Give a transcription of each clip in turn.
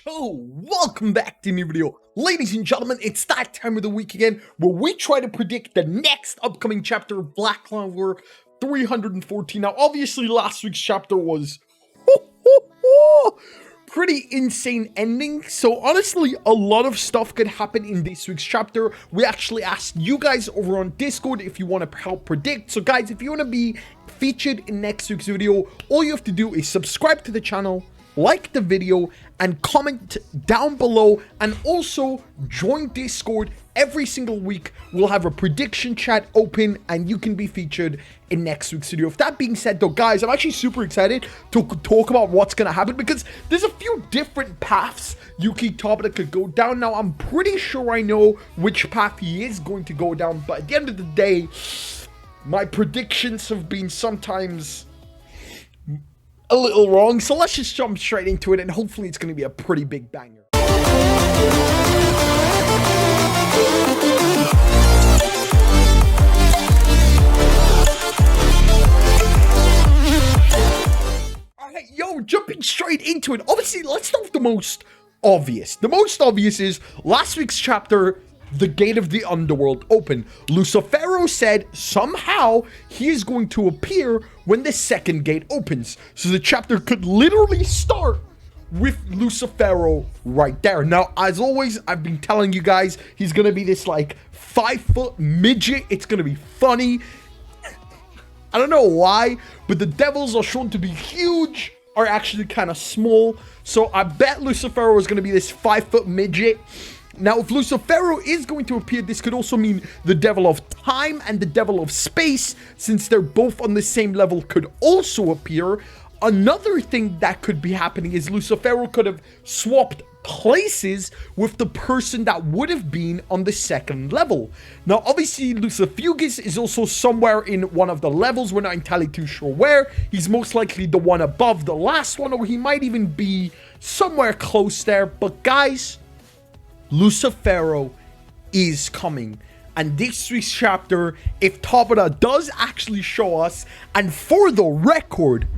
Welcome back to a new video. Ladies and gentlemen, it's that time of the week again where we try to predict the next upcoming chapter of Black Clover 314. Now, obviously, last week's chapter was pretty insane ending. So honestly, a lot of stuff could happen in this week's chapter. We actually asked you guys over on Discord if you want to help predict. So guys, if you want to be featured in next week's video, all you have to do is subscribe to the channel, like the video, and comment down below, and also join Discord. Every single week we'll have a prediction chat open and you can be featured in next week's video. With that being said though, guys, I'm actually super excited to talk about what's gonna happen because there's a few different paths Yuki Tabata could go down. Now, I'm pretty sure I know which path he is going to go down, but at the end of the day, my predictions have been sometimes a little wrong, so let's just jump straight into it, and hopefully it's going to be a pretty big banger. Alright, yo, jumping straight into it. Obviously, let's start with the most obvious. The most obvious is last week's chapter, the gate of the underworld open. Lucifero said somehow he is going to appear when the second gate opens. So the chapter could literally start with Lucifero right there. Now, as always, I've been telling you guys, he's going to be this like 5-foot midget. It's going to be funny. I don't know why, but the devils are shown to be huge, are actually kind of small. So I bet Lucifero is going to be this 5-foot midget. Now, if Lucifero is going to appear, this could also mean the Devil of Time and the Devil of Space, since they're both on the same level, could also appear. Another thing that could be happening is Lucifero could have swapped places with the person that would have been on the second level. Now, obviously, Lucifugus is also somewhere in one of the levels. We're not entirely too sure where. He's most likely the one above the last one, or he might even be somewhere close there. But guys, Lucifero is coming, and this week's chapter, if Tabata does actually show us, and for the record,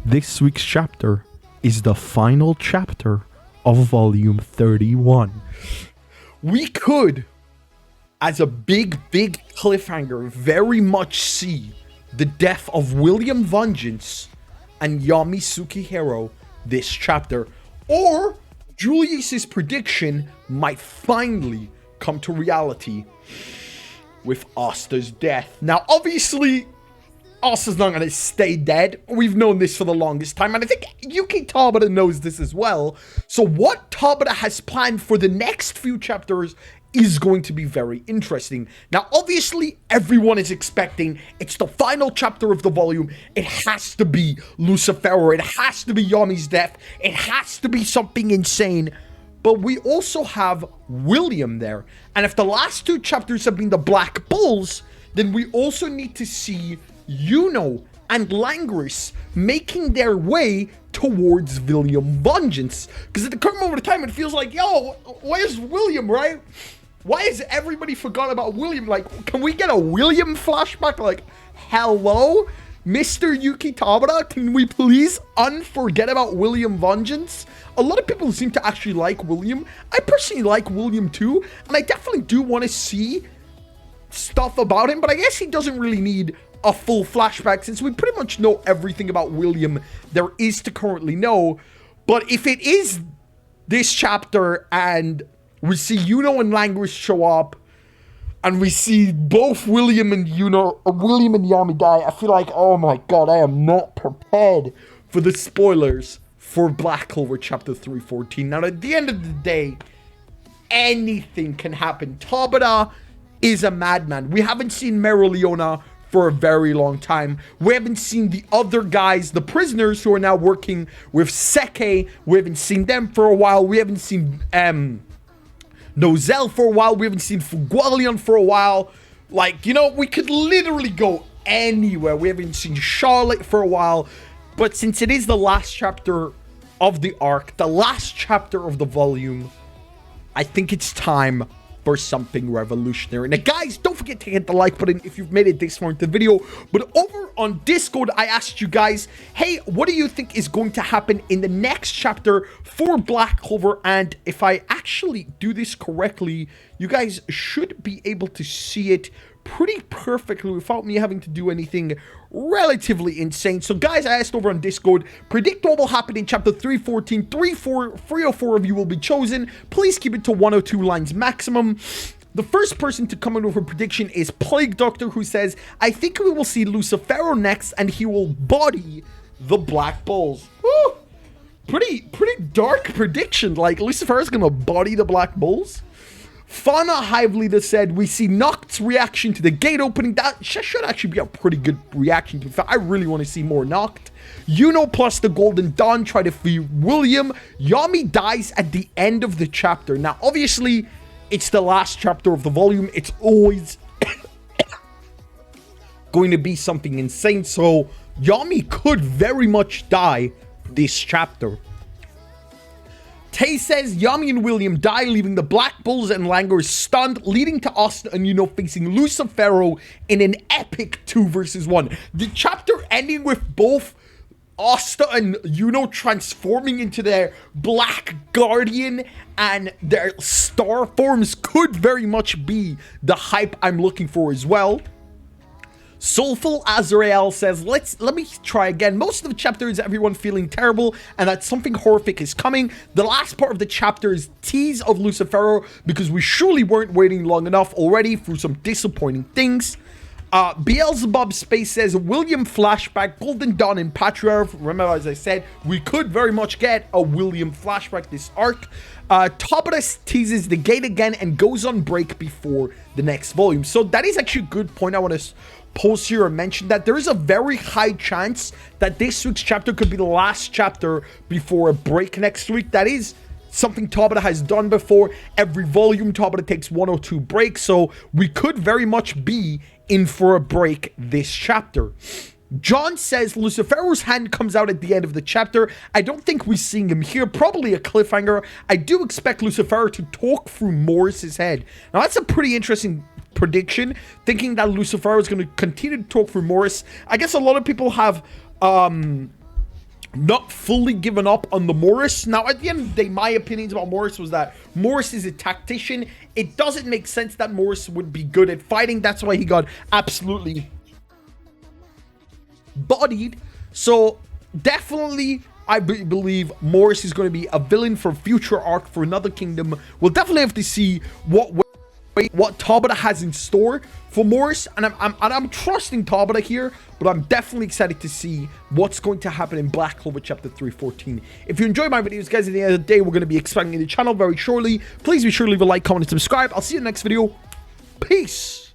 this week's chapter is the final chapter of volume 31. We could, as a big cliffhanger, very much see the death of William Vengeance and Yami Tsukihiro this chapter, or Julius's prediction might finally come to reality with Asta's death. Now, obviously, Asta's not going to stay dead. We've known this for the longest time, and I think Yuki Tabata knows this as well. So what Tabata has planned for the next few chapters is going to be very interesting. Now, obviously, everyone is expecting it's the final chapter of the volume. It has to be Lucifero. It has to be Yami's death. It has to be something insane. But we also have William there. And if the last two chapters have been the Black Bulls, then we also need to see Yuno and Langris making their way towards William Vengeance. Because at the current moment of time, it feels like, yo, where's William, right? Why has everybody forgot about William? Like, can we get a William flashback? Like, hello, Mr. Yuki Tabata? Can we please unforget about William Vengeance? A lot of people seem to actually like William. I personally like William too, and I definitely do want to see stuff about him, but I guess he doesn't really need a full flashback since we pretty much know everything about William there is to currently know. But if it is this chapter and we see Yuno and Langris show up, and we see both William and Yuno, or William and Yami die, I feel like, oh my god, I am not prepared for the spoilers for Black Clover chapter 314. Now, at the end of the day, anything can happen. Tabata is a madman. We haven't seen Mereoleona for a very long time. We haven't seen the other guys, the prisoners who are now working with Seke. We haven't seen them for a while. We haven't seen Nozel for a while. We haven't seen Fugualion for a while. Like, you know, we could literally go anywhere. We haven't seen Charlotte for a while. But since it is the last chapter of the arc, the last chapter of the volume, I think it's time for something revolutionary. Now, guys, don't forget to hit the like button if you've made it this far into the video. But over on Discord, I asked you guys, hey, what do you think is going to happen in the next chapter for Black Clover? And if I actually do this correctly, you guys should be able to see it pretty perfectly without me having to do anything relatively insane. So guys, I asked over on Discord, predict what will happen in chapter 314. 304 of you will be chosen. Please keep it to 102 lines maximum. The first person to come in with a prediction is Plague Doctor, who says, I think we will see Lucifero next and he will body the Black Bulls. Woo! Pretty dark prediction. Like, Lucifero's gonna body the Black Bulls? Fauna Hive Leader said, we see Noct's reaction to the gate opening. That should actually be a pretty good reaction. To I really want to see more Noct. Yuno plus the Golden Dawn try to free William. Yami dies at the end of the chapter. Now, obviously, it's the last chapter of the volume. It's always going to be something insane. So, Yami could very much die this chapter. Tay says Yami and William die, leaving the Black Bulls and Langer stunned, leading to Asta and Yuno facing Lucifero in an epic 2 versus 1. The chapter ending with both Asta and Yuno transforming into their Black Guardian and their star forms could very much be the hype I'm looking for as well. Soulful Azrael says, let me try again. Most of the chapter is everyone feeling terrible and that something horrific is coming. The last part of the chapter is tease of Lucifero because we surely weren't waiting long enough already through some disappointing things. Beelzebub Space says, William flashback, Golden Dawn and Patriarch. Remember, as I said, we could very much get a William flashback this arc. Tobias teases the gate again and goes on break before the next volume. So that is actually a good point I want to post here and mention that there is a very high chance that this week's chapter could be the last chapter before a break next week. That is something Tabata has done before. Every volume, Tabata takes 1 or 2 breaks, so we could very much be in for a break this chapter. John says Lucifero's hand comes out at the end of the chapter. I don't think we're seeing him here. Probably a cliffhanger. I do expect Lucifero to talk through Morris's head. Now, that's a pretty interesting prediction, thinking that Lucifero is going to continue to talk through Morris. I guess a lot of people have not fully given up on the Morris. Now, at the end of the day, my opinions about Morris was that Morris is a tactician. It doesn't make sense that Morris would be good at fighting. That's why he got absolutely bodied. So, definitely, I believe Morris is going to be a villain for a future arc for another kingdom. We'll definitely have to see what Tabata has in store for Morris, and I'm trusting Tabata here, but I'm definitely excited to see what's going to happen in Black Clover chapter 314. If you enjoyed my videos, guys, at the end of the day, we're going to be expanding the channel very shortly. Please be sure to leave a like, comment, and subscribe. I'll see you in the next video. Peace.